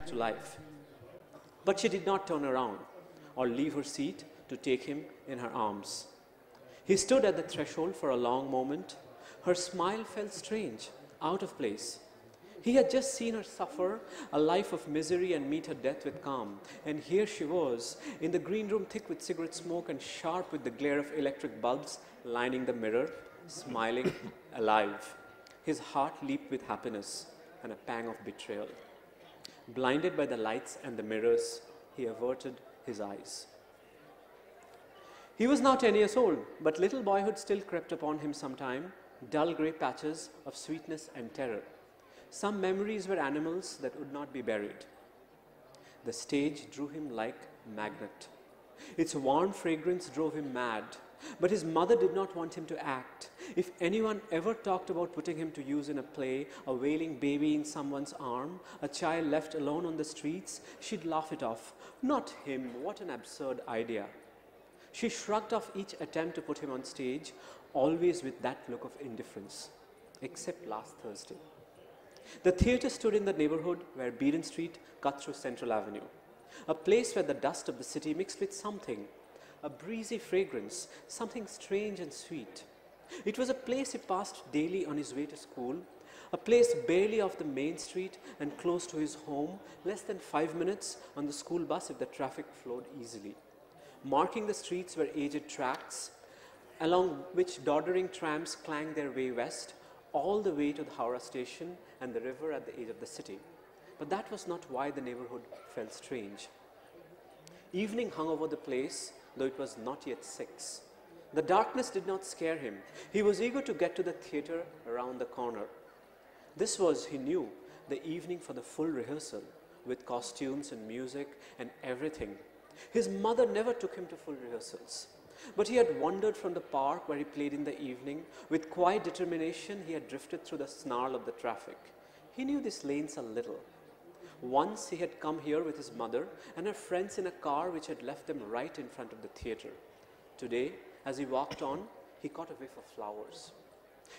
to life. But she did not turn around or leave her seat to take him in her arms. He stood at the threshold for a long moment. Her smile felt strange, out of place. He had just seen her suffer a life of misery and meet her death with calm. And here she was, in the green room thick with cigarette smoke and sharp with the glare of electric bulbs lining the mirror, smiling, alive. His heart leaped with happiness and a pang of betrayal. Blinded by the lights and the mirrors, he averted his eyes. He was now 10 years old, but little boyhood still crept upon him sometime, dull grey patches of sweetness and terror. Some memories were animals that would not be buried. The stage drew him like a magnet. Its warm fragrance drove him mad, but his mother did not want him to act. If anyone ever talked about putting him to use in a play, a wailing baby in someone's arm, a child left alone on the streets, she'd laugh it off. Not him, what an absurd idea. She shrugged off each attempt to put him on stage, always with that look of indifference, except last Thursday. The theatre stood in the neighborhood where Beaton Street cut through Central Avenue, a place where the dust of the city mixed with something, a breezy fragrance, something strange and sweet. It was a place he passed daily on his way to school, a place barely off the main street and close to his home, less than 5 minutes on the school bus if the traffic flowed easily. Marking the streets were aged tracks, along which doddering trams clanged their way west, all the way to the Howrah station and the river at the edge of the city. But that was not why the neighborhood felt strange. Evening hung over the place, though it was not yet 6. The darkness did not scare him. He was eager to get to the theatre around the corner. This was, he knew, the evening for the full rehearsal, with costumes and music and everything. His mother never took him to full rehearsals. But he had wandered from the park where he played in the evening. With quiet determination, he had drifted through the snarl of the traffic. He knew these lanes a little. Once he had come here with his mother and her friends in a car which had left them right in front of the theatre. Today, as he walked on, he caught a whiff of flowers.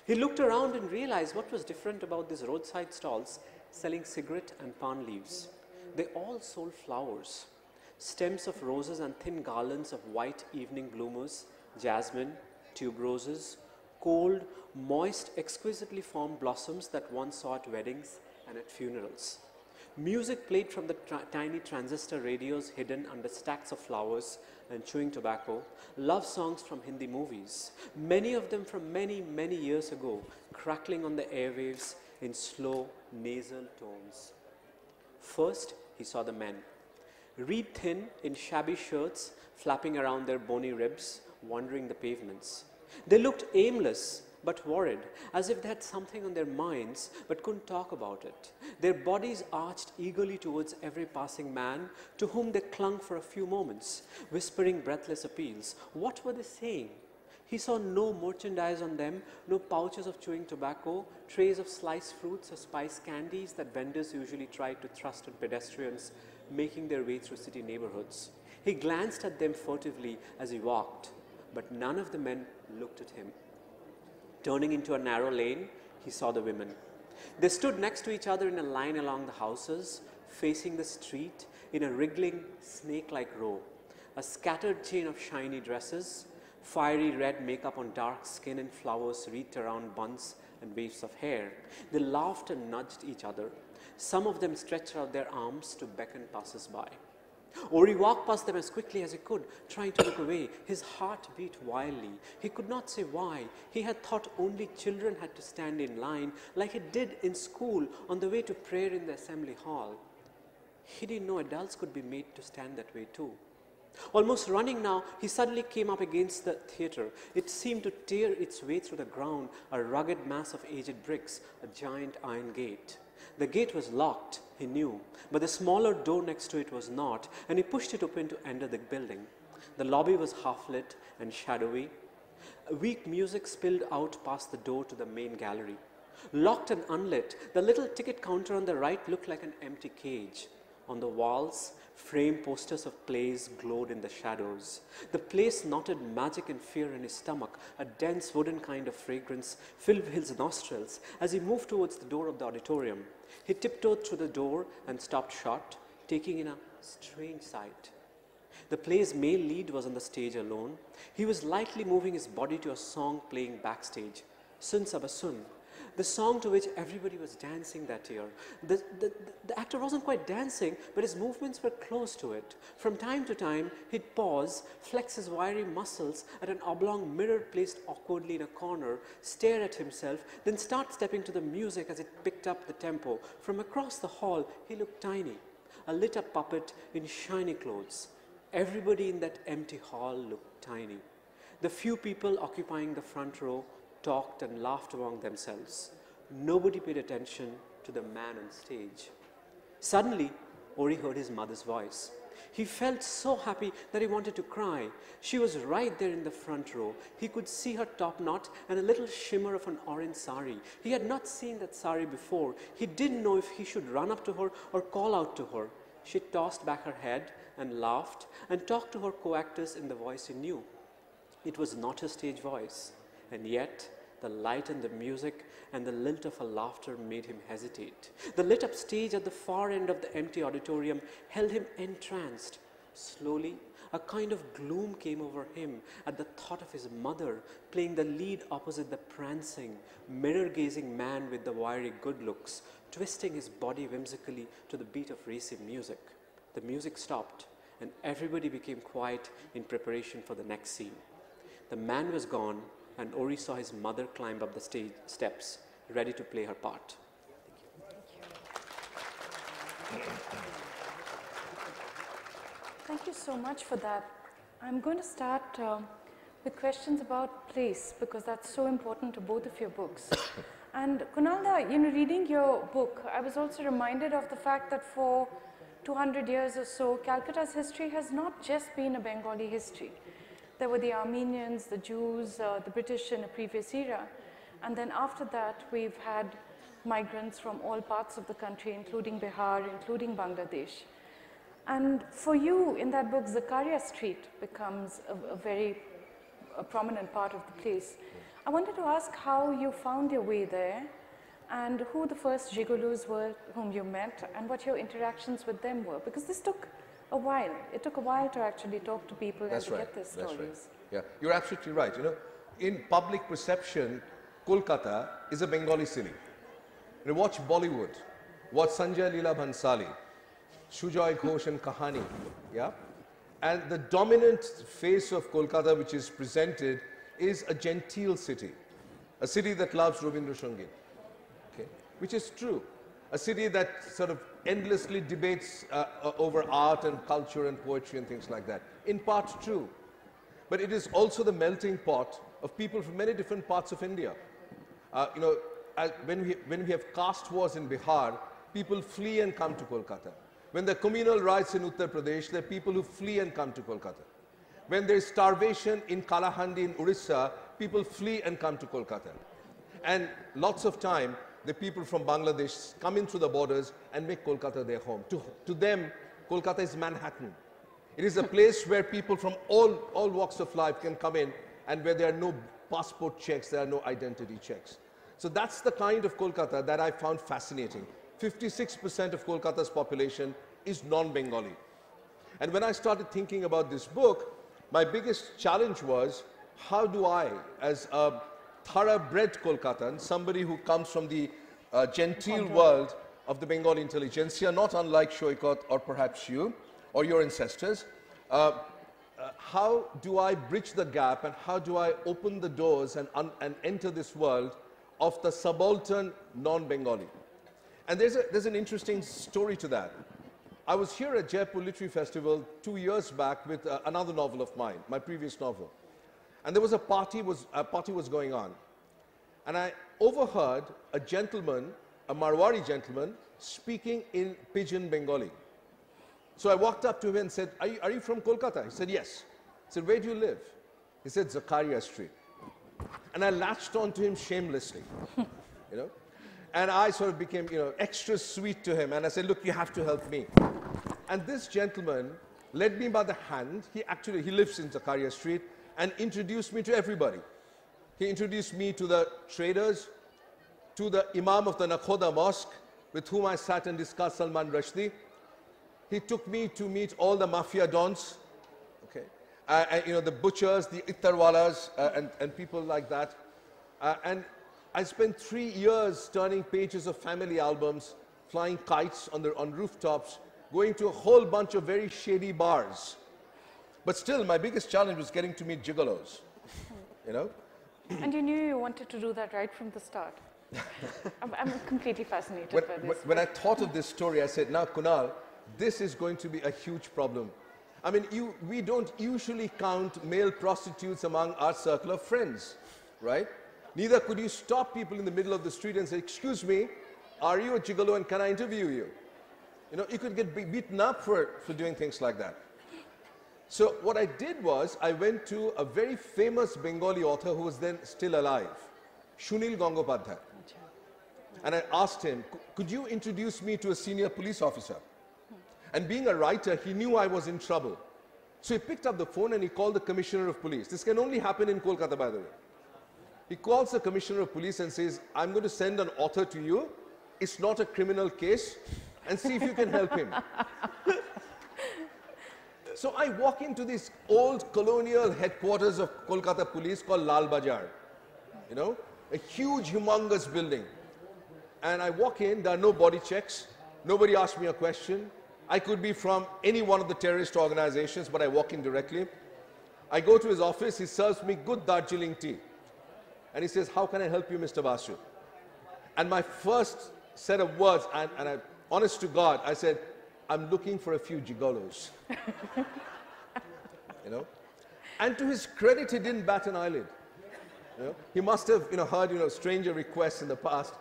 He looked around and realized what was different about these roadside stalls selling cigarette and palm leaves. They all sold flowers. Stems of roses and thin garlands of white evening bloomers, jasmine, tuberoses, cold, moist, exquisitely formed blossoms that one saw at weddings and at funerals. Music played from the tiny transistor radios hidden under stacks of flowers and chewing tobacco, love songs from Hindi movies, many of them from many, many years ago, crackling on the airwaves in slow, nasal tones. First, he saw the men. Reed thin in shabby shirts, flapping around their bony ribs, wandering the pavements. They looked aimless but worried, as if they had something on their minds but couldn't talk about it. Their bodies arched eagerly towards every passing man, to whom they clung for a few moments, whispering breathless appeals. What were they saying? He saw no merchandise on them, no pouches of chewing tobacco, trays of sliced fruits or spice candies that vendors usually tried to thrust on pedestrians making their way through city neighborhoods. He glanced at them furtively as he walked, but none of the men looked at him. Turning into a narrow lane, he saw the women. They stood next to each other in a line along the houses, facing the street in a wriggling, snake-like row. A scattered chain of shiny dresses, fiery red makeup on dark skin and flowers wreathed around buns and waves of hair. They laughed and nudged each other. Some of them stretched out their arms to beckon passers-by. Or he walked past them as quickly as he could, trying to look away. His heart beat wildly. He could not say why. He had thought only children had to stand in line, like he did in school on the way to prayer in the assembly hall. He didn't know adults could be made to stand that way too. Almost running now, he suddenly came up against the theatre. It seemed to tear its way through the ground, a rugged mass of aged bricks, a giant iron gate. The gate was locked, he knew, but the smaller door next to it was not, and he pushed it open to enter the building. The lobby was half-lit and shadowy. Weak music spilled out past the door to the main gallery. Locked and unlit, the little ticket counter on the right looked like an empty cage. On the walls, framed posters of plays glowed in the shadows. The place knotted magic and fear in his stomach. A dense wooden kind of fragrance filled his nostrils as he moved towards the door of the auditorium. He tiptoed through the door and stopped short, taking in a strange sight. The play's male lead was on the stage alone. He was lightly moving his body to a song playing backstage, Sun Sabasun, the song to which everybody was dancing that year. The actor wasn't quite dancing, but his movements were close to it. From time to time, he'd pause, flex his wiry muscles at an oblong mirror placed awkwardly in a corner, stare at himself, then start stepping to the music as it picked up the tempo. From across the hall, he looked tiny, a lit-up puppet in shiny clothes. Everybody in that empty hall looked tiny. The few people occupying the front row talked and laughed among themselves. Nobody paid attention to the man on stage. Suddenly, Ori heard his mother's voice. He felt so happy that he wanted to cry. She was right there in the front row. He could see her top knot and a little shimmer of an orange sari. He had not seen that sari before. He didn't know if he should run up to her or call out to her. She tossed back her head and laughed and talked to her co-actors in the voice he knew. It was not her stage voice, and yet the light and the music and the lilt of her laughter made him hesitate. The lit-up stage at the far end of the empty auditorium held him entranced. Slowly, a kind of gloom came over him at the thought of his mother playing the lead opposite the prancing, mirror-gazing man with the wiry good looks, twisting his body whimsically to the beat of racy music. The music stopped, and everybody became quiet in preparation for the next scene. The man was gone, and Ori saw his mother climb up the stage steps, ready to play her part. Thank you so much for that. I'm going to start with questions about place, because that's so important to both of your books. And Kunal, reading your book, I was also reminded of the fact that for 200 years or so, Calcutta's history has not just been a Bengali history. There were the Armenians, the Jews, the British in a previous era. And then after that, we've had migrants from all parts of the country, including Bihar, including Bangladesh. And for you, in that book, Zakaria Street becomes a very prominent part of the place. I wanted to ask how you found your way there, and who the first gigolos were whom you met, and what your interactions with them were, because this took a while. It took a while to actually talk to people and to get their stories. That's right. Yeah, you're absolutely right. You know, in public perception, Kolkata is a Bengali city. You know, watch Bollywood, watch Sanjay Leela Bhansali, Sujoy Ghosh and Kahani, yeah? And the dominant face of Kolkata which is presented is a genteel city, a city that loves Rabindra Sangeet, okay? Which is true. A city that sort of endlessly debates over art and culture and poetry and things like that. In part true. But it is also the melting pot of people from many different parts of India. You know, when we have caste wars in Bihar, people flee and come to Kolkata. When there are communal riots in Uttar Pradesh, there are people who flee and come to Kolkata. When there is starvation in Kalahandi in Orissa, people flee and come to Kolkata. And lots of time, the people from Bangladesh come in through the borders and make Kolkata their home. To them, Kolkata is Manhattan. It is a place where people from all walks of life can come in, and where there are no passport checks, there are no identity checks. So that's the kind of Kolkata that I found fascinating. 56% of Kolkata's population is non-Bengali. And when I started thinking about this book, my biggest challenge was, how do I, as a thoroughbred Kolkatan, somebody who comes from the genteel world of the Bengali intelligentsia, not unlike Saikat or perhaps you or your ancestors, how do I bridge the gap, and how do I open the doors and enter this world of the subaltern non-Bengali? And there's an interesting story to that. I was here at Jaipur Literary Festival 2 years back with another novel of mine, my previous novel. And there was a party was going on. And I overheard a gentleman, a Marwari gentleman, speaking in pidgin Bengali. So I walked up to him and said, are you from Kolkata? He said, yes. I said, where do you live? He said, Zakaria Street. And I latched on to him shamelessly, you know. And I sort of became, extra sweet to him. And I said, look, you have to help me. And this gentleman led me by the hand. He lives in Zakaria Street, and introduced me to everybody. He introduced me to the traders, to the Imam of the Nakhoda Mosque, with whom I sat and discussed Salman Rushdie. He took me to meet all the mafia dons, okay, and, the butchers, the ittarwalas, and people like that. And I spent 3 years turning pages of family albums, flying kites on rooftops, going to a whole bunch of very shady bars. But still, my biggest challenge was getting to meet gigolos, And you knew you wanted to do that right from the start. I'm completely fascinated by this. When I thought of this story, I said, now, Kunal, this is going to be a huge problem. I mean, we don't usually count male prostitutes among our circle of friends, right? Neither could you stop people in the middle of the street and say, excuse me, are you a gigolo and can I interview you? You could get beaten up for doing things like that. So what I did was, I went to a very famous Bengali author who was then still alive, Sunil Gangopadhyay. And I asked him, could you introduce me to a senior police officer? And being a writer, he knew I was in trouble. So he picked up the phone and he called the commissioner of police. This can only happen in Kolkata, by the way. He calls the commissioner of police and says, I'm going to send an author to you. It's not a criminal case. And see if you can help him. So I walk into this old colonial headquarters of Kolkata police called Lal Bazaar. A huge, humongous building. And I walk in, there are no body checks. Nobody asked me a question. I could be from any one of the terrorist organizations, but I walk in directly. I go to his office, he serves me good Darjeeling tea. And he says, how can I help you, Mr. Basu? And my first set of words, and I, honest to God, I said, I'm looking for a few gigolos. And to his credit, he didn't bat an eyelid. He must have heard stranger requests in the past.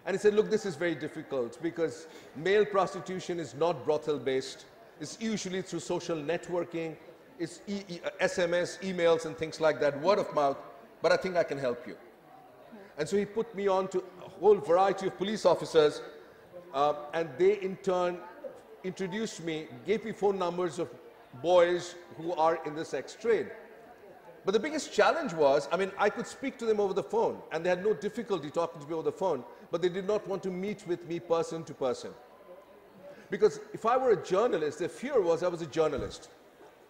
And he said, look, this is very difficult because male prostitution is not brothel based. It's usually through social networking. It's SMS, emails and things like that, word of mouth. But I think I can help you. And so he put me on to a whole variety of police officers, and they in turn introduced me, gave me phone numbers of boys who are in the sex trade. But the biggest challenge was, I could speak to them over the phone, and they had no difficulty talking to me over the phone, but they did not want to meet with me person to person. Because if I were a journalist, their fear was I was a journalist.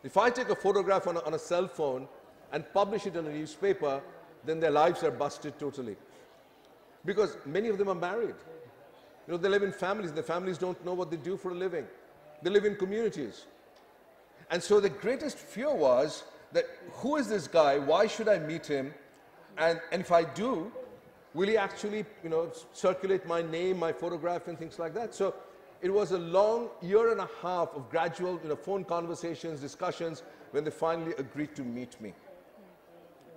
If I take a photograph on a cell phone and publish it in a newspaper, then their lives are busted totally. Because many of them are married. They live in families, and the families don't know what they do for a living. They live in communities. And so the greatest fear was that, who is this guy? Why should I meet him? And if I do, will he actually, circulate my name, my photograph, and things like that? So it was a long year and a half of gradual, phone conversations, discussions, when they finally agreed to meet me.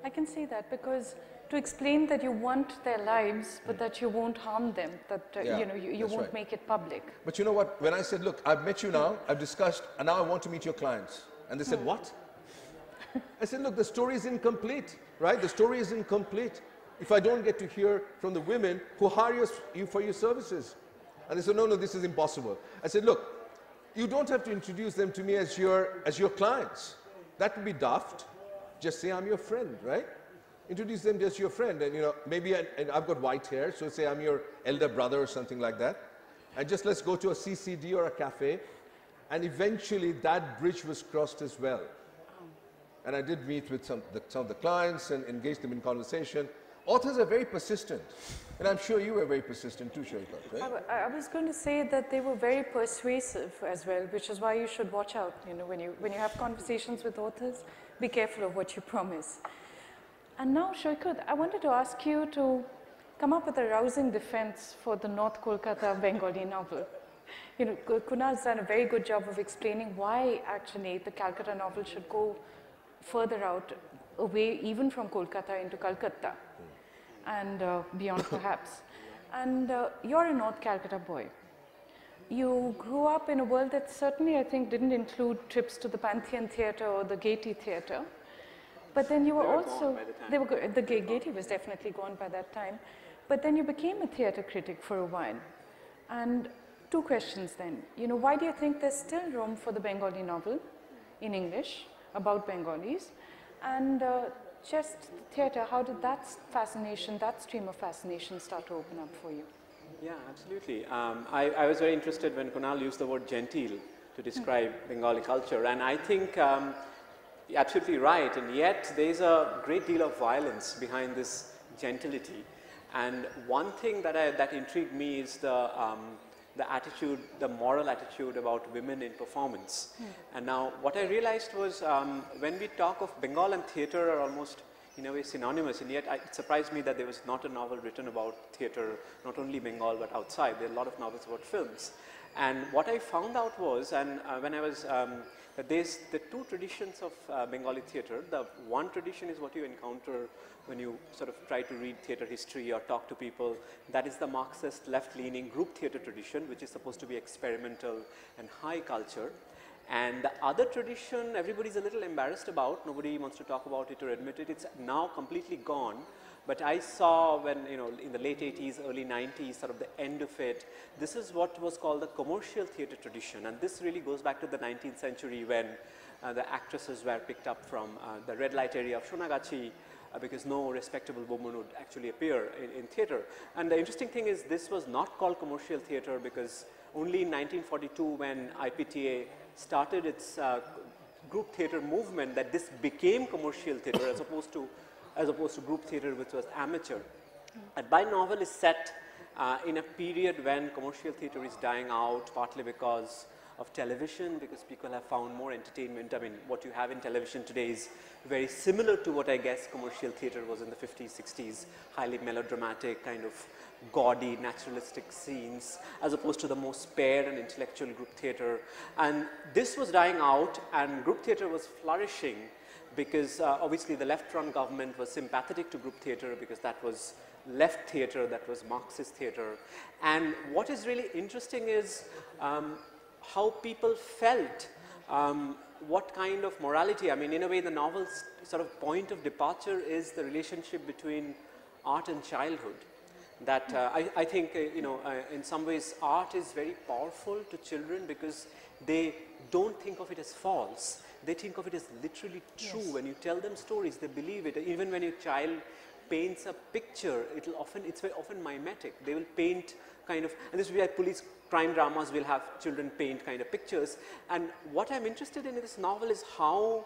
I can see that, because to explain that you want their lives, but that you won't harm them, that you won't make it public. But you know what? When I said, look, I've met you now, I've discussed, and now I want to meet your clients. And they said, what? I said, look, the story is incomplete, right? The story is incomplete if I don't get to hear from the women who hire you for your services. And they said, no, this is impossible. I said, look, you don't have to introduce them to me as your clients. That would be daft. Just say I'm your friend, right? Introduce them as your friend, and maybe I've got white hair, so say I'm your elder brother or something like that. And just let's go to a CCD or a cafe, and eventually that bridge was crossed as well. And I did meet with some of the clients and engage them in conversation. Authors are very persistent, and I'm sure you were very persistent too, Saikat, right? I was going to say that they were very persuasive as well, which is why you should watch out. When you have conversations with authors, be careful of what you promise. And now, Saikat, I wanted to ask you to come up with a rousing defense for the North Kolkata Bengali novel. Kunal's done a very good job of explaining why actually the Calcutta novel should go further out, away even from Kolkata into Calcutta and beyond perhaps. And you're a North Calcutta boy. You grew up in a world that certainly, I think, didn't include trips to the Pantheon Theatre or the Gaiety Theatre. But then you were also, the Gaiety was definitely gone by that time. but then you became a theatre critic for a while. And two questions then. Why do you think there's still room for the Bengali novel in English about Bengalis? And just theatre, how did that fascination, that stream of fascination start to open up for you? Yeah, absolutely. I was very interested when Kunal used the word genteel to describe Bengali culture, and I think you're absolutely right, and yet there's a great deal of violence behind this gentility. And one thing that intrigued me is the attitude, the moral attitude about women in performance. And now what I realized was when we talk of Bengal and theatre are almost in a way synonymous, and yet it surprised me that there was not a novel written about theatre, not only Bengal but outside. There are a lot of novels about films. And what I found out was, and when I was, there's the two traditions of Bengali theatre. The one tradition is what you encounter when you sort of try to read theatre history or talk to people. That is the Marxist left-leaning group theatre tradition, which is supposed to be experimental and high culture. And the other tradition, everybody's a little embarrassed about. Nobody wants to talk about it or admit it. It's now completely gone. But I saw when, in the late 80s, early 90s, sort of the end of it, this is what was called the commercial theatre tradition. And this really goes back to the 19th century when the actresses were picked up from the red light area of Shonagachi because no respectable woman would actually appear in theatre. And the interesting thing is this was not called commercial theatre because only in 1942 when IPTA started its group theatre movement that this became commercial theatre as opposed to group theatre, which was amateur. And my novel is set in a period when commercial theatre is dying out, partly because of television, because people have found more entertainment. I mean, what you have in television today is very similar to what I guess commercial theatre was in the 50s, 60s, highly melodramatic, kind of gaudy, naturalistic scenes, as opposed to the more spare and intellectual group theatre. And this was dying out, and group theatre was flourishing, because obviously the left-run government was sympathetic to group theatre because that was left theatre, that was Marxist theatre. And what is really interesting is how people felt, what kind of morality. I mean, in a way, the novel's sort of point of departure is the relationship between art and childhood. That I think, in some ways, art is very powerful to children because they don't think of it as false. They think of it as literally true. Yes. When you tell them stories, they believe it. Even when your child paints a picture, it's very often mimetic. They will paint kind of, and this will be like police crime dramas will have children paint kind of pictures. And what I'm interested in this novel is how,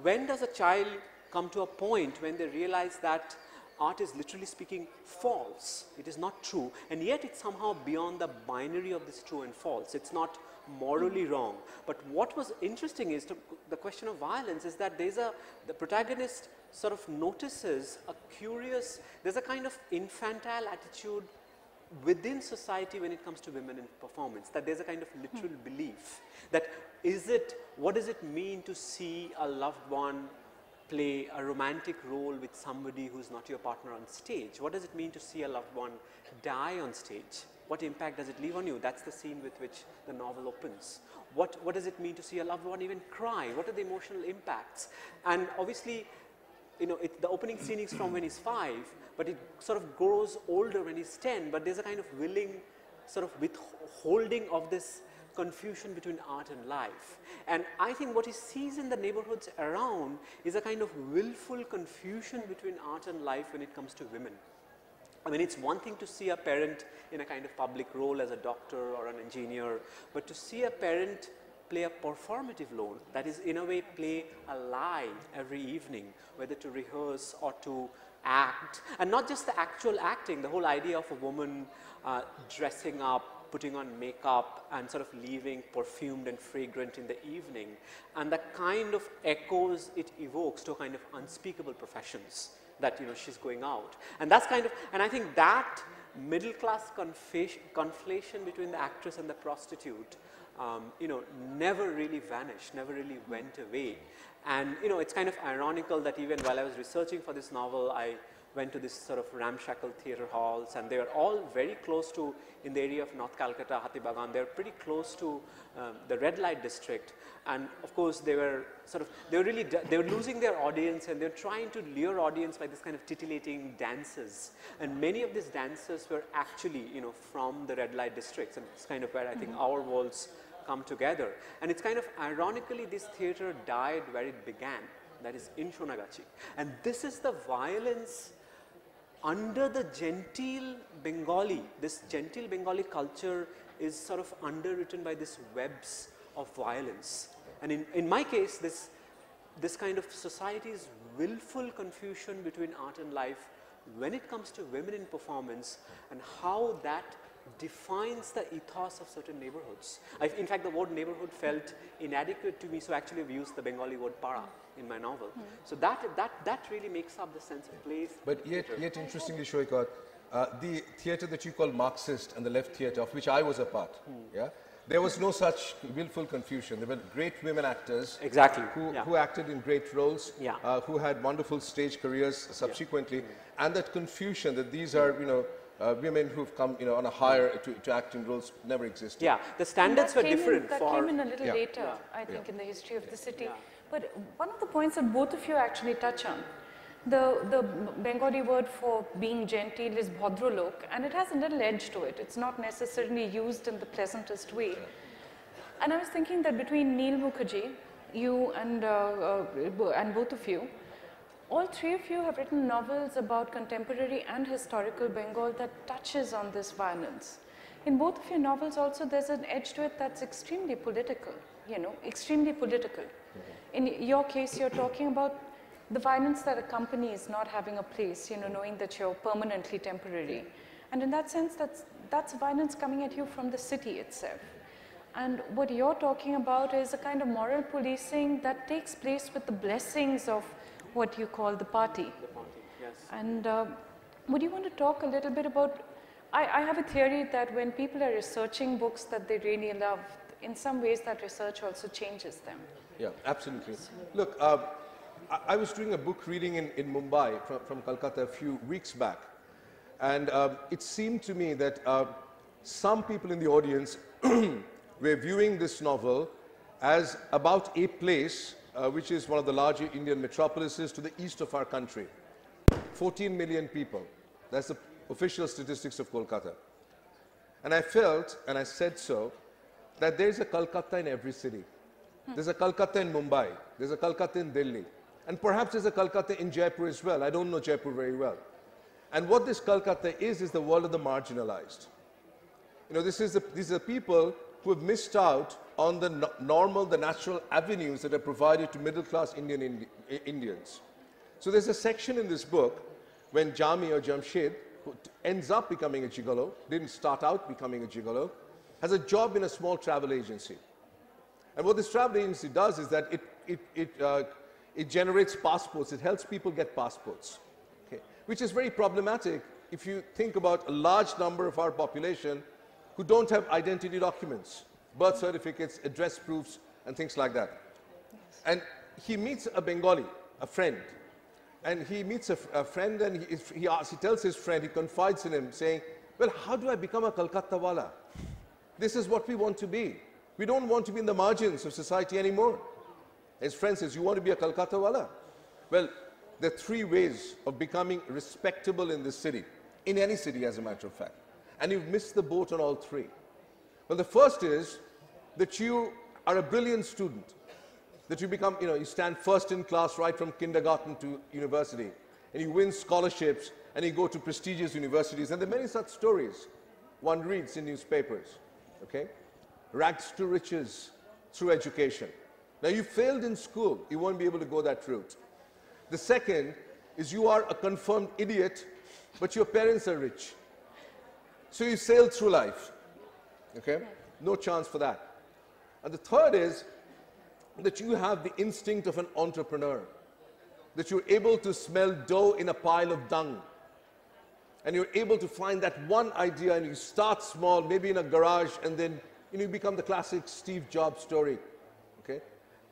when does a child come to a point when they realize that art is literally speaking false. It is not true, and yet it's somehow beyond the binary of this true and false. It's not morally wrong. But what was interesting is the question of violence is that the protagonist sort of notices there's a kind of infantile attitude within society when it comes to women in performance, that there's a kind of literal belief that what does it mean to see a loved one play a romantic role with somebody who's not your partner on stage? What does it mean to see a loved one die on stage? What impact does it leave on you? That's the scene with which the novel opens. What does it mean to see a loved one even cry? What are the emotional impacts? And obviously, the opening scene is from when he's 5, but it sort of grows older when he's 10, but there's a kind of willing sort of withholding of this confusion between art and life. And I think what he sees in the neighborhoods around is a kind of willful confusion between art and life when it comes to women. I mean, it's one thing to see a parent in a kind of public role as a doctor or an engineer, but to see a parent play a performative role, that is in a way play a lie every evening, whether to rehearse or to act, and not just the actual acting, the whole idea of a woman dressing up, putting on makeup and sort of leaving perfumed and fragrant in the evening, and the kind of echoes it evokes to a kind of unspeakable professions that she's going out. And that's kind of, and I think that middle class conflation between the actress and the prostitute never really vanished, never really went away. And it's kind of ironical that even while I was researching for this novel, I went to this sort of ramshackle theatre halls, and they were all very close to, in the area of North Calcutta, Hathibagan, they were pretty close to the red light district. And of course, they were losing their audience, and they were trying to lure audience by this kind of titillating dances. And many of these dancers were actually, you know, from the red light districts, and it's kind of where I think our worlds come together. And it's kind of ironically, this theatre died where it began, that is in Sonagachi. And this is the violence under the genteel Bengali. This genteel Bengali culture is sort of underwritten by this webs of violence. And in my case, this kind of society's willful confusion between art and life when it comes to women in performance, and how that defines the ethos of certain neighborhoods. In fact, the word neighborhood felt inadequate to me, so actually I've used the Bengali word para in my novel. So that really makes up the sense of place. But yet interestingly, Saikat, the theatre that you call Marxist and the left theatre, of which I was a part, yeah, there was no such willful confusion. There were great women actors, exactly, who acted in great roles, who had wonderful stage careers subsequently, and that confusion that these are, you know, women who've come, you know, on a higher to acting roles never existed. Yeah, the standards were different. That came in a little later, I think, in the history of the city. But one of the points that both of you actually touch on, the Bengali word for being genteel is bhadralok, and it has a little edge to it. It's not necessarily used in the pleasantest way. And I was thinking that between Neil Mukherjee, you and both of you, all three of you have written novels about contemporary and historical Bengal that touches on this violence. In both of your novels also, there's an edge to it that's extremely political, you know, extremely political. In your case, you're talking about the violence that accompanies not having a place, you know, knowing that you're permanently temporary. And in that sense, that's violence coming at you from the city itself. And what you're talking about is a kind of moral policing that takes place with the blessings of what you call the party. The party, yes. And would you want to talk a little bit about, I have a theory that when people are researching books that they really love, in some ways that research also changes them. Yeah, absolutely. Look, I was doing a book reading in Mumbai from Calcutta a few weeks back, and it seemed to me that some people in the audience were viewing this novel as about a place which is one of the larger Indian metropolises to the east of our country. 14 million people. That's the official statistics of Kolkata. And I felt, and I said so, that there's a Calcutta in every city. There's a Calcutta in Mumbai. There's a Calcutta in Delhi. And perhaps there's a Calcutta in Jaipur as well. I don't know Jaipur very well. And what this Calcutta is the world of the marginalized. You know, these are people who have missed out on the the natural avenues that are provided to middle-class Indians. So there's a section in this book when Jami or Jamshed, who ends up becoming a gigolo, didn't start out becoming a gigolo, has a job in a small travel agency. And what this travel agency does is that it generates passports. It helps people get passports, okay? Which is very problematic if you think about a large number of our population who don't have identity documents, birth certificates, address proofs, and things like that. Yes. And he meets a Bengali, a friend. And he meets a friend, and he tells his friend, he confides in him, saying, well, how do I become a Calcutta wala? This is what we want to be. We don't want to be in the margins of society anymore. His friend says, you want to be a Calcutta wala? Well, there are three ways of becoming respectable in this city, in any city as a matter of fact. And you've missed the boat on all three. Well, the first is that you are a brilliant student, that you become, you stand first in class right from kindergarten to university, and you win scholarships, and you go to prestigious universities, and there are many such stories one reads in newspapers, okay? Rags to riches through education. Now, you failed in school, you won't be able to go that route. The second is you are a confirmed idiot, but your parents are rich. So you sail through life, okay? No chance for that. And the third is that you have the instinct of an entrepreneur, that you're able to smell dough in a pile of dung, and you're able to find that one idea, and you start small, maybe in a garage, and then you become the classic Steve Jobs story, okay?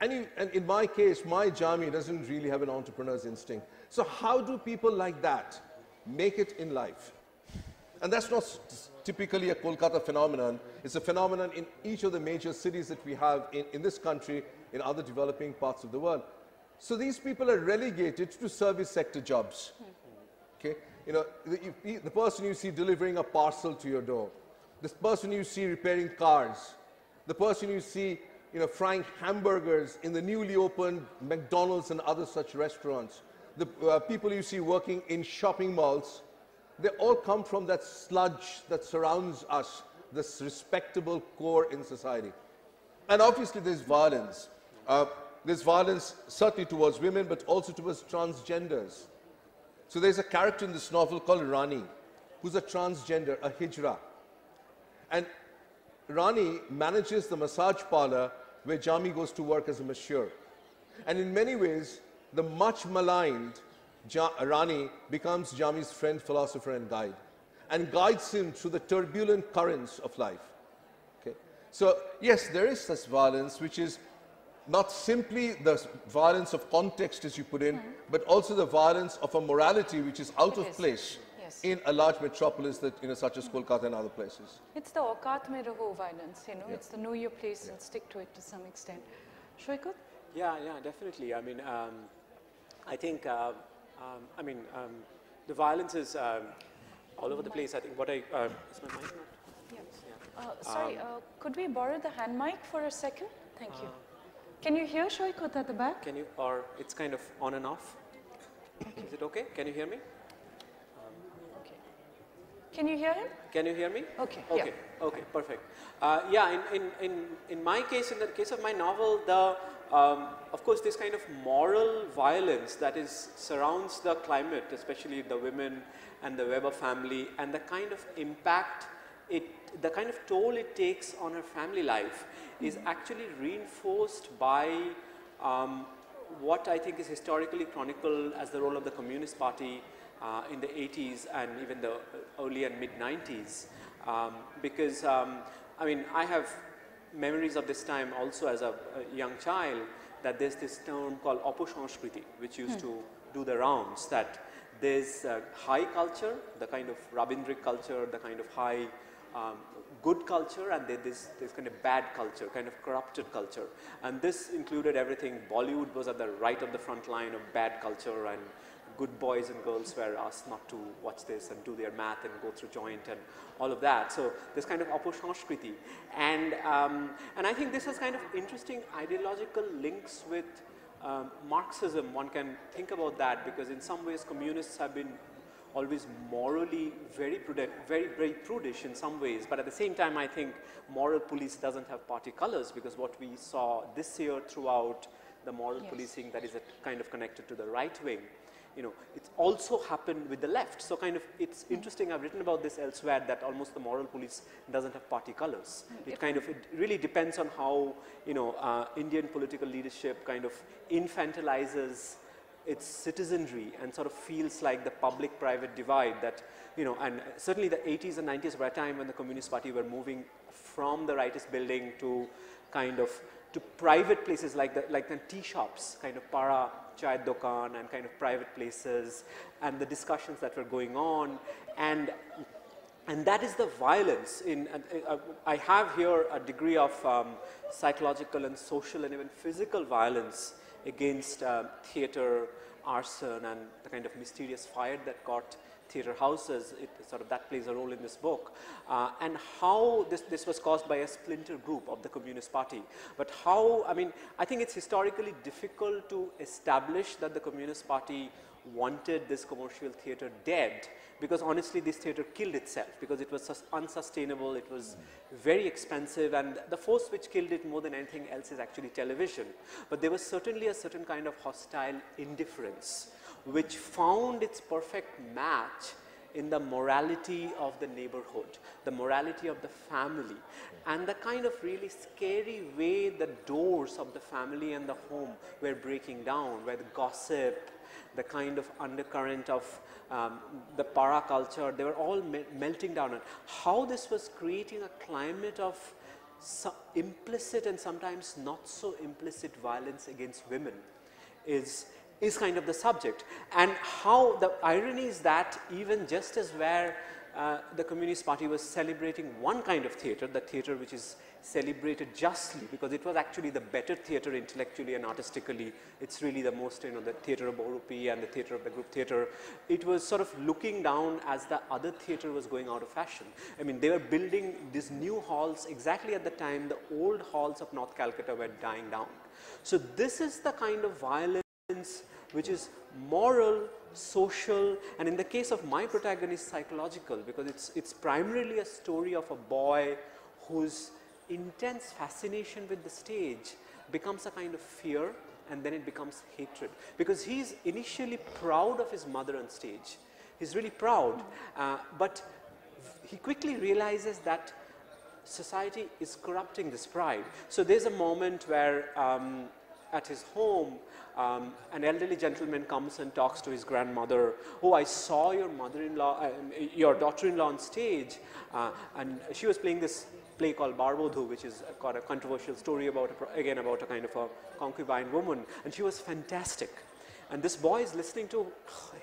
And in my case, my Jami doesn't really have an entrepreneur's instinct. So how do people like that make it in life. And that's not typically a Kolkata phenomenon. It's a phenomenon in each of the major cities that we have in this country, in other developing parts of the world. So these people are relegated to service sector jobs. Okay? You know, the person you see delivering a parcel to your door, this person you see repairing cars, the person you see, you know, frying hamburgers in the newly opened McDonald's and other such restaurants, the people you see working in shopping malls, they all come from that sludge that surrounds us, this respectable core in society. And obviously there's violence. There's violence certainly towards women, but also towards transgenders. So there's a character in this novel called Rani, who's a transgender, a hijra. And Rani manages the massage parlor where Jami goes to work as a masseur. And in many ways, the much maligned Rani becomes Jami's friend, philosopher, and guide, and guides him through the turbulent currents of life. Okay? So, yes, there is such violence, which is not simply the violence of context, as you put in, but also the violence of a morality which is out of place in a large metropolis that, you know, such as Kolkata and other places. It's the aukat mein raho violence, you know, it's the know your place and stick to it to some extent. Saikat? Yeah, definitely. I mean, I think, the violence is all over the place. I think what is my mic not? Yeah. Sorry, could we borrow the hand mic for a second? Thank you. Can you hear Saikat at the back? Can you, or it's kind of on and off? Is it okay? Can you hear me? Okay. Can you hear him? Can you hear me? Okay. Okay. Yeah. Okay. Perfect. Yeah. In my case, in the case of my novel, the of course, this kind of moral violence that surrounds the climate, especially the women and the Weber family, and the kind of impact the kind of toll it takes on her family life is actually reinforced by what I think is historically chronicled as the role of the Communist Party in the 80s and even the early and mid 90s. Because, I mean, I have memories of this time also as a young child, that there's this term called Oposanskriti, which used to do the rounds, that there's high culture, the kind of Rabindric culture, the kind of high good culture, and there's kind of bad culture, kind of corrupted culture. And this included everything. Bollywood was at the right of the front line of bad culture, and good boys and girls were asked not to watch this and do their math and go through joint and all of that. So this kind of Oposanskriti. And I think this has kind of interesting ideological links with Marxism. One can think about that, because in some ways communists have been always morally very prudent, very prudish in some ways, but at the same time I think moral police doesn't have party colors, because what we saw this year throughout the moral policing that is kind of connected to the right wing, you know, it's also happened with the left. So kind of it's interesting, I've written about this elsewhere, that almost the moral police doesn't have party colors. It kind of, it really depends on how, you know, Indian political leadership kind of infantilizes its citizenry and sort of feels like the public-private divide that, you know, and certainly the 80s and 90s were a time when the Communist Party were moving from the rightist building to kind of to private places like the tea shops, kind of para chai dokan and kind of private places, and the discussions that were going on, and that is the violence. I have here a degree of psychological and social and even physical violence against theatre, arson, and the kind of mysterious fire that caught theatre houses. That plays a role in this book, and how this was caused by a splinter group of the Communist Party. But how, I mean, I think it's historically difficult to establish that the Communist Party wanted this commercial theatre dead, because honestly this theatre killed itself, because it was unsustainable, it was very expensive, and the force which killed it more than anything else is actually television. But there was certainly a certain kind of hostile indifference which found its perfect match in the morality of the neighborhood, the morality of the family, and the kind of really scary way the doors of the family and the home were breaking down, where the gossip, the kind of undercurrent of the para culture, they were all melting down. And how this was creating a climate of implicit and sometimes not so implicit violence against women is is kind of the subject. And how the irony is that even just as where the Communist Party was celebrating one kind of theatre, the theatre which is celebrated justly because it was actually the better theatre intellectually and artistically. It's really the most, the theatre of Borupi and the theatre of the group theatre. It was sort of looking down as the other theatre was going out of fashion. I mean, they were building these new halls exactly at the time the old halls of North Calcutta were dying down. So this is the kind of violence which is moral, social, and in the case of my protagonist, psychological, because it's primarily a story of a boy whose intense fascination with the stage becomes a kind of fear, and then it becomes hatred, because he's initially proud of his mother on stage. He's really proud, but he quickly realizes that society is corrupting this pride. So there's a moment where at his home, an elderly gentleman comes and talks to his grandmother. Oh, I saw your mother-in-law, your daughter-in-law on stage, and she was playing this play called Barbodhu, which is got a controversial story about, again, about a kind of a concubine woman, and she was fantastic. And this boy is listening to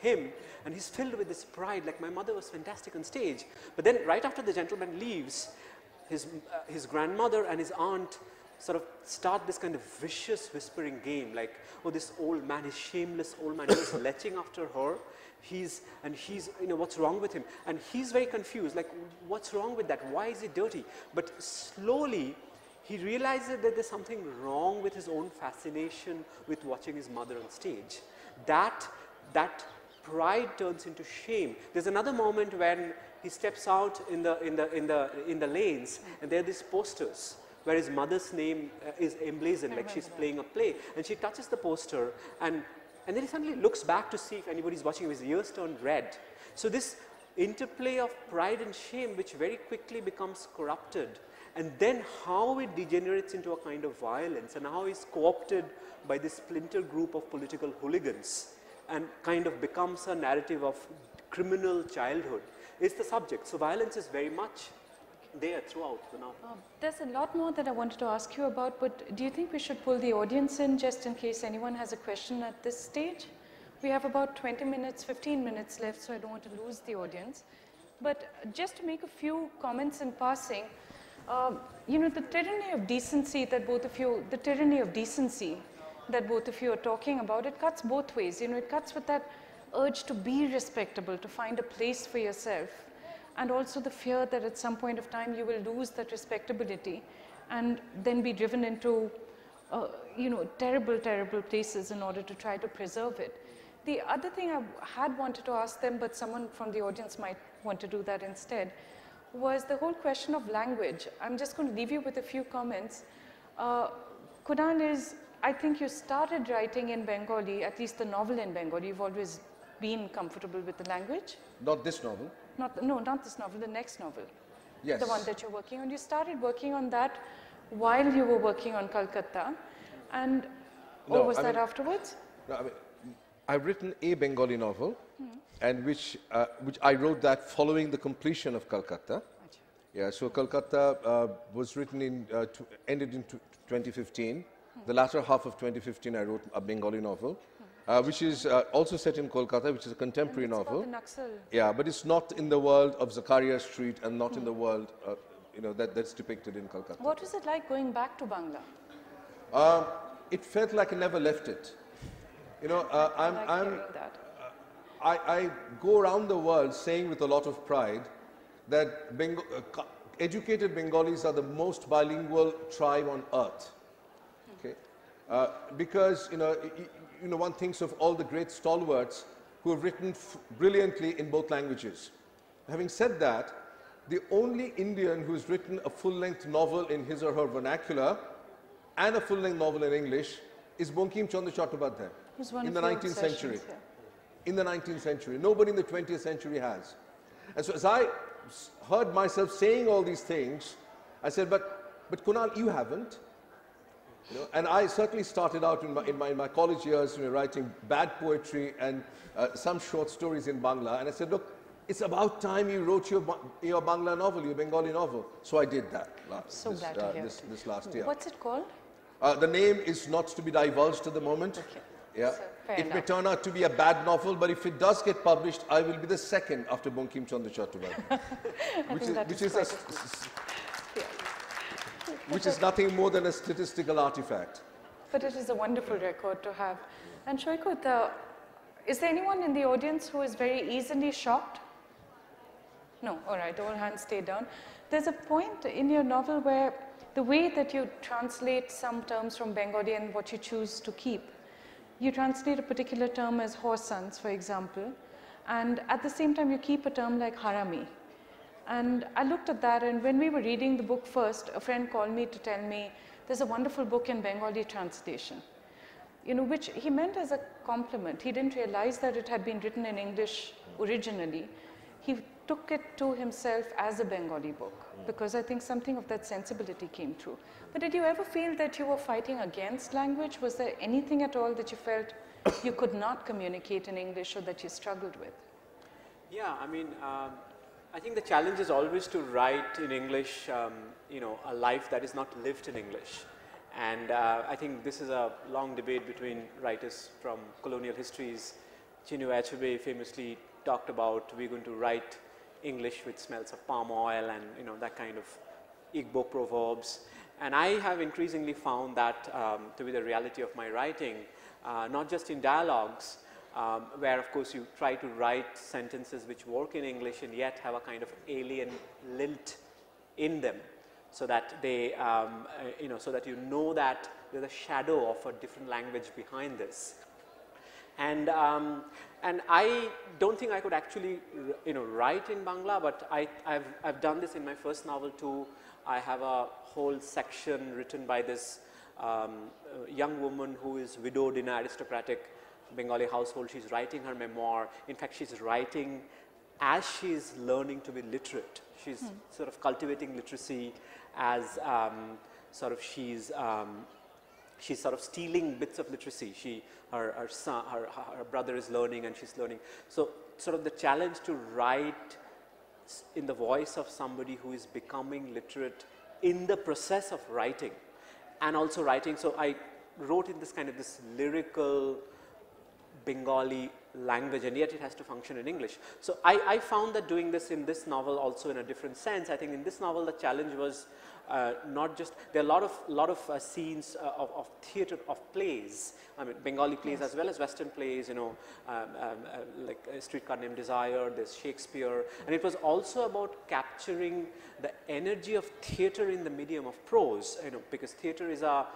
him, and he's filled with this pride, like my mother was fantastic on stage. But then right after the gentleman leaves, his grandmother and his aunt sort of start this kind of vicious whispering game, like, oh, this old man, his shameless old man, he's leching after her, he's, what's wrong with him? And he's very confused, like, what's wrong with that? Why is he dirty? But slowly, he realizes that there's something wrong with his own fascination with watching his mother on stage. That pride turns into shame. There's another moment when he steps out in the lanes, and there are these posters where his mother's name is emblazoned, like she's playing a play, and she touches the poster, and then he suddenly looks back to see if anybody's watching, his ears turn red. So this interplay of pride and shame, which very quickly becomes corrupted, and then how it degenerates into a kind of violence, and how he's co-opted by this splinter group of political hooligans, and kind of becomes a narrative of criminal childhood, is the subject. So violence is very much there throughout the novel. There's a lot more that I wanted to ask you about, but do you think we should pull the audience in just in case anyone has a question at this stage? We have about 20 minutes, 15 minutes left, so I don't want to lose the audience. But just to make a few comments in passing, the tyranny of decency that both of you, are talking about, it cuts both ways. It cuts with that urge to be respectable, to find a place for yourself, and also the fear that at some point of time you will lose that respectability and then be driven into, terrible, terrible places in order to try to preserve it. The other thing I had wanted to ask them, but someone from the audience might want to do that instead, was the whole question of language. I'm just going to leave you with a few comments. Kunal, I think you started writing in Bengali, at least the novel in Bengali. You've always been comfortable with the language? Not this novel. Not this novel, the next novel. Yes. The one that you're working on. You started working on that while you were working on Calcutta, and or was that afterwards? No, I've written a Bengali novel, and which I wrote that following the completion of Calcutta. Yeah, so Calcutta was written ended in 2015. The latter half of 2015, I wrote a Bengali novel. Which is also set in Kolkata, which is a contemporary novel. Yeah, but it's not in the world of Zakaria Street and not in the world, that's depicted in Calcutta. What was it like going back to Bangla? It felt like I never left it. I go around the world saying with a lot of pride that educated Bengalis are the most bilingual tribe on earth. Okay, because one thinks of all the great stalwarts who have written brilliantly in both languages. Having said that, the only Indian who's written a full-length novel in his or her vernacular and a full-length novel in English is Bankim Chandra Chattopadhyay in the 19th century. Yeah. In the 19th century. Nobody in the 20th century has. And so as I heard myself saying all these things, I said, but Kunal, you haven't. And I certainly started out in my college years writing bad poetry and some short stories in Bangla. And I said, look, it's about time you wrote your Bangla novel, your Bengali novel. So I did that this last year. What's it called? The name is not to be divulged at the moment. Okay. Yeah. So, fair It may enough. turn out to be a bad novel, but if it does get published, I will be the second after Bankim Chandra Chattopadhyay. which is nothing more than a statistical artifact. But it is a wonderful record to have. And Saikat, is there anyone in the audience who is very easily shocked? No, all right, all hands stay down. There's a point in your novel where the way that you translate some terms from Bengali and what you choose to keep, you translate a particular term as whoresons, for example, and at the same time you keep a term like harami. And I looked at that, and when we were reading the book first, a friend called me to tell me there's a wonderful book in Bengali translation, you know, which he meant as a compliment. He didn't realize that it had been written in English originally. He took it to himself as a Bengali book, because I think something of that sensibility came through. But did you ever feel that you were fighting against language? Was there anything at all that you felt you could not communicate in English or that you struggled with? Yeah, I mean, I think the challenge is always to write in English, you know, a life that is not lived in English. And I think this is a long debate between writers from colonial histories. Chinua Achebe famously talked about, we're going to write English which smells of palm oil and, you know, that kind of Igbo proverbs. And I have increasingly found that to be the reality of my writing, not just in dialogues, where of course you try to write sentences which work in English and yet have a kind of alien lilt in them, so that they, you know, so that you know that there's a shadow of a different language behind this. And I don't think I could actually, you know, write in Bangla, but I've done this in my first novel too. I have a whole section written by this young woman who is widowed in an aristocratic Bengali household. She's writing her memoir. In fact, she's writing as she's learning to be literate. She's sort of cultivating literacy as sort of she's sort of stealing bits of literacy. Her brother is learning and she's learning. So sort of the challenge to write in the voice of somebody who is becoming literate in the process of writing, and also writing. So I wrote in this kind of this lyrical Bengali language, and yet it has to function in English. So I found that doing this in this novel also in a different sense. I think in this novel the challenge was not just, there are a lot of scenes of theatre, of plays, I mean Bengali plays as well as Western plays, you know, like A Streetcar Named Desire, there's Shakespeare, and it was also about capturing the energy of theatre in the medium of prose, you know, because theatre is a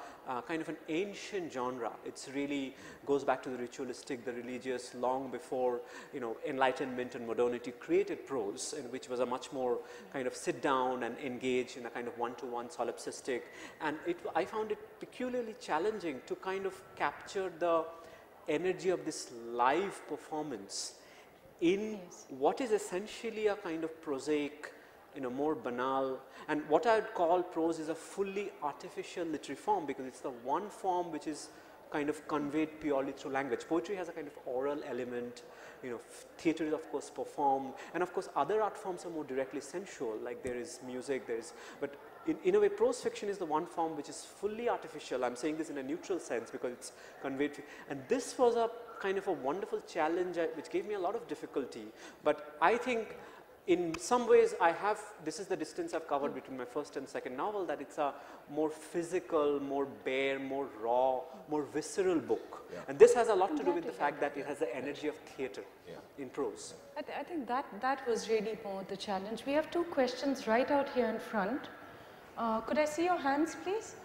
kind of an ancient genre. It's really goes back to the ritualistic, the religious, long before, you know, Enlightenment and modernity created prose, and which was a much more kind of sit down and engage in a kind of one-to-one solipsistic. And I found it peculiarly challenging to kind of capture the energy of this live performance in what is essentially a kind of prosaic, you know, more banal, and what I would call prose is a fully artificial literary form, because it's the one form which is kind of conveyed purely through language. Poetry has a kind of oral element, you know, theatre is of course performed, and of course other art forms are more directly sensual, like there is music, there is, but in a way prose fiction is the one form which is fully artificial. I'm saying this in a neutral sense because it's conveyed, and this was a kind of a wonderful challenge which gave me a lot of difficulty, but I think in some ways this is the distance I've covered between my first and second novel, that it's a more physical, more bare, more raw, more visceral book. Yeah. And this has a lot to do with the fact that it has the energy of theatre in prose. I think that was really more the challenge. We have two questions right out here in front. Could I see your hands, please?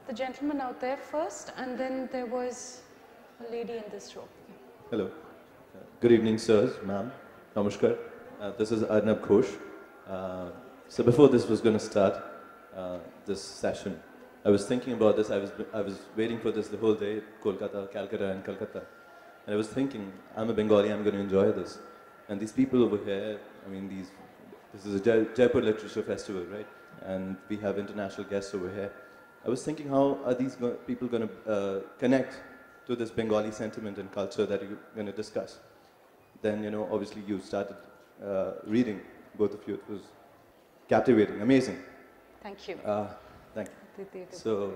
The gentleman out there first, and then there was a lady in this row. Hello. Good evening, sirs, ma'am. Namaskar. This is Arnab Ghosh. So before this was going to start, this session, I was thinking about this. I was waiting for this the whole day, Kolkata, Calcutta and Kalkatta. And I was thinking, I'm a Bengali, I'm going to enjoy this. And these people over here, I mean, this is a Jaipur Literature Festival, right? And we have international guests over here. I was thinking, how are these people going to connect to this Bengali sentiment and culture that you're going to discuss? Then, you know, obviously you started reading, both of you. It was captivating, amazing. Thank you. Thank you. The So,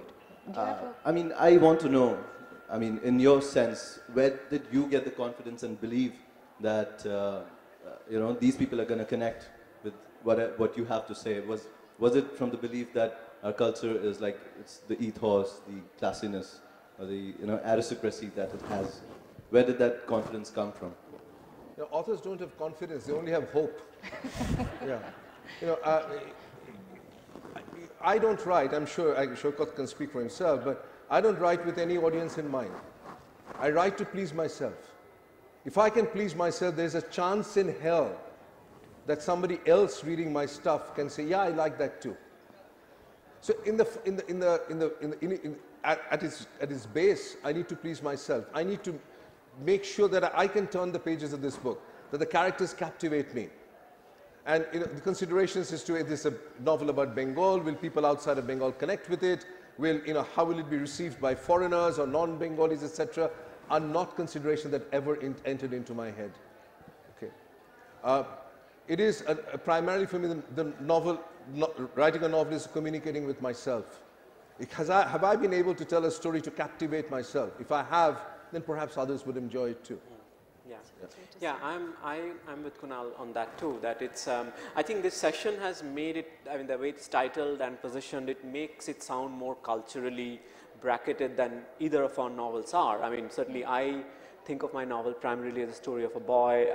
I mean, I want to know, I mean, in your sense, where did you get the confidence and believe that, you know, these people are going to connect with what you have to say? Was it from the belief that our culture is like, it's the ethos, the classiness, or the, you know, aristocracy that it has? Where did that confidence come from? You know, authors don't have confidence, they only have hope. Yeah. You know, I don't write, I'm sure Saikat can speak for himself, but I don't write with any audience in mind. I write to please myself. If I can please myself, there's a chance in hell that somebody else reading my stuff can say, yeah, I like that too. So at its base, I need to please myself. I need to make sure that I can turn the pages of this book, that the characters captivate me. And you know, the considerations as to, is this a novel about Bengal? Will people outside of Bengal connect with it? Will, you know, how will it be received by foreigners or non-Bengalis, etc., are not considerations that ever entered into my head. Okay. It is primarily for me the novel, writing a novel is communicating with myself. Have I been able to tell a story to captivate myself? If I have, then perhaps others would enjoy it too. Yeah, I'm with Kunal on that too, that it's, I think this session has made it, I mean, the way it's titled and positioned, it makes it sound more culturally bracketed than either of our novels are. I mean, certainly I think of my novel primarily as a story of a boy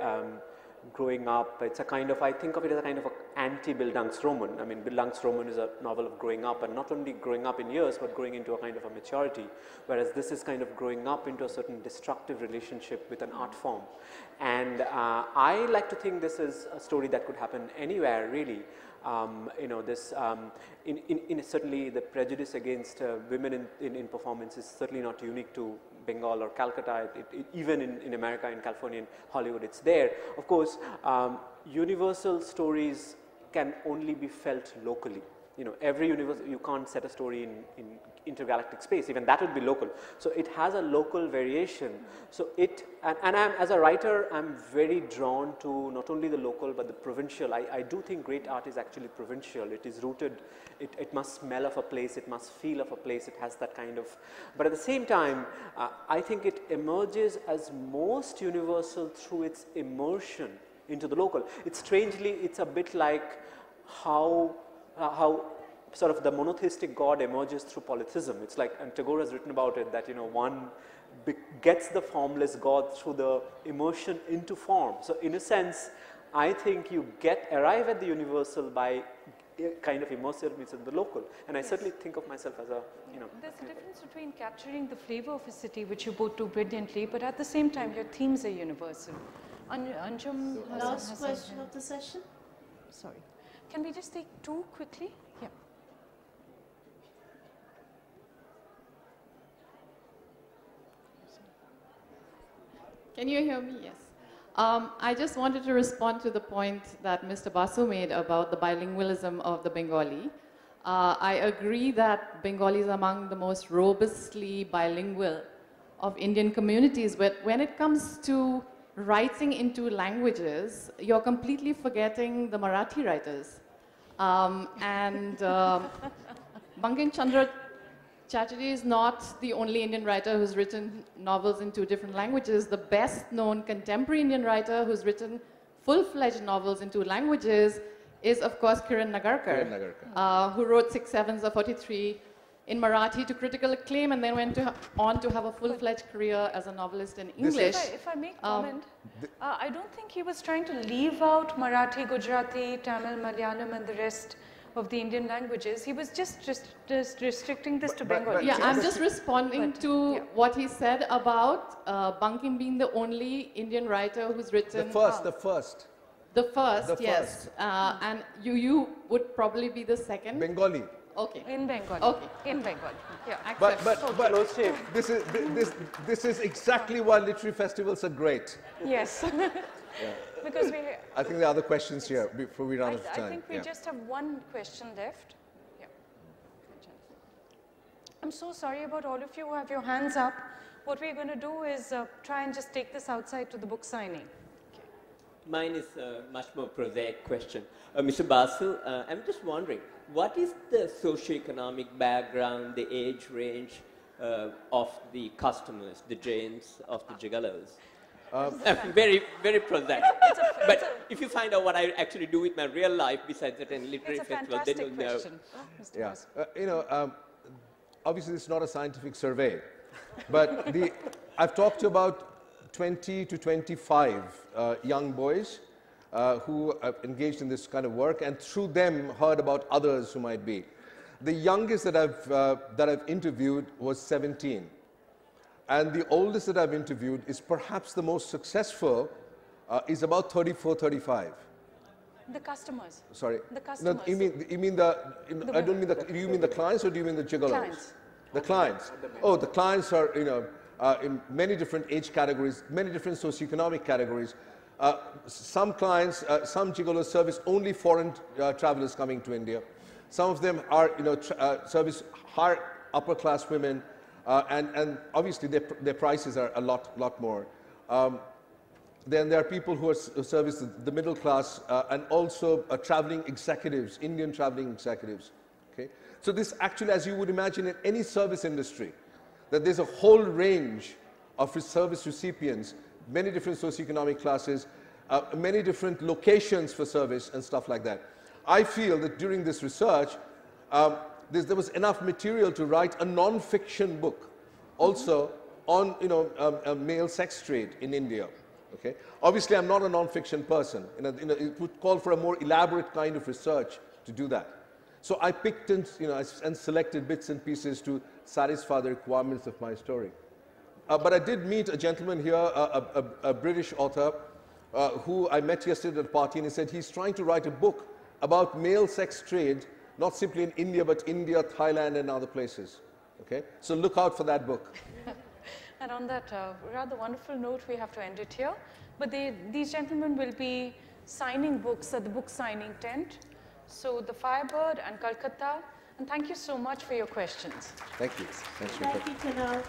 growing up. It's a kind of, I think of it as a kind of anti-Bildungsroman. I mean, Bildungsroman is a novel of growing up, and not only growing up in years, but growing into a kind of a maturity, whereas this is kind of growing up into a certain destructive relationship with an art form. And I like to think this is a story that could happen anywhere, really. You know, this, certainly the prejudice against women in performance is certainly not unique to Bengal or Calcutta. Even in America, in California, in Hollywood, it's there. Of course, universal stories can only be felt locally. You know, every universe, you can't set a story in intergalactic space, even that would be local. So it has a local variation. So it, and as a writer, I'm very drawn to not only the local, but the provincial. I do think great art is actually provincial. It is rooted, it must smell of a place, it must feel of a place, it has that kind of, but at the same time, I think it emerges as most universal through its immersion into the local. It's strangely, it's a bit like how sort of the monotheistic God emerges through polytheism. It's like, and Tagore has written about it, that, you know, one gets the formless God through the immersion into form. So in a sense, I think you arrive at the universal by kind of immersive means in the local. And I certainly think of myself as a, you know. There's a difference between capturing the flavor of a city, which you both do brilliantly, but at the same time, your themes are universal. Anjum, last question of the session. Sorry. Can we just take two quickly? Yeah. Can you hear me? Yes. I just wanted to respond to the point that Mr. Basu made about the bilingualism of the Bengali. I agree that Bengali is among the most robustly bilingual of Indian communities, but when it comes to writing into languages, you're completely forgetting the Marathi writers. Bankim Chandra Chatterjee is not the only Indian writer who's written novels in 2 different languages. The best known contemporary Indian writer who's written full-fledged novels in 2 languages is, of course, Kiran Nagarkar, who wrote 6 Sevens of 43 in Marathi to critical acclaim, and then went on to have a full-fledged career as a novelist in English. If I may comment, I don't think he was trying to leave out Marathi, Gujarati, Tamil, Malayalam, and the rest of the Indian languages. He was just restricting this to Bengali. Yeah, I'm just responding to what he said about Bankim being the only Indian writer who's written... The first, yes. And you would probably be the second? Bengali. Okay. In Bengali. Okay. In Bengali. Yeah. But this is exactly why literary festivals are great. Yes. Because I think there are other questions here before we run out of time. I think we just have one question left. Yeah. I'm so sorry about all of you who have your hands up. What we're going to do is try and just take this outside to the book signing. Okay. Mine is a much more prosaic question. Mr. Basu, I'm just wondering, what is the socioeconomic background, the age range of the customers, the Jains, of the gigolos. Very, very prosaic. But if you find out what I actually do with my real life besides attend literary festival, then you'll know. Mr. Yeah, Bhaskar. obviously it's not a scientific survey, but I've talked to about 20 to 25 young boys who are engaged in this kind of work, and through them heard about others who might be. The youngest that I've interviewed was 17. And the oldest that I've interviewed is perhaps the most successful, is about 34, 35. The customers. Sorry. The customers. No, you mean I don't mean do you mean the clients or do you mean the gigolos? Clients. The clients. Oh, the clients are, in many different age categories, many different socioeconomic categories. Some clients, some gigolos service only foreign travelers coming to India. Some of them are, service higher upper class women. And obviously their prices are a lot more. Then there are people who service the middle class and also traveling executives, Indian traveling executives. Okay? So this actually, as you would imagine in any service industry, that there's a whole range of service recipients, many different socioeconomic classes, many different locations for service and stuff like that. I feel that during this research, there was enough material to write a non-fiction book also on male sex trade in India. Okay? Obviously, I'm not a non-fiction person. It would call for a more elaborate kind of research to do that. So I picked and selected bits and pieces to satisfy the requirements of my story. But I did meet a gentleman here, a British author, who I met yesterday at a party, and he said he's trying to write a book about male sex trade, not simply in India, but India, Thailand, and other places. Okay? So look out for that book. And on that rather wonderful note, we have to end it here. But these gentlemen will be signing books at the book signing tent. So the Firebird and Calcutta. And thank you so much for your questions. Thank you. Thank you, Kunal.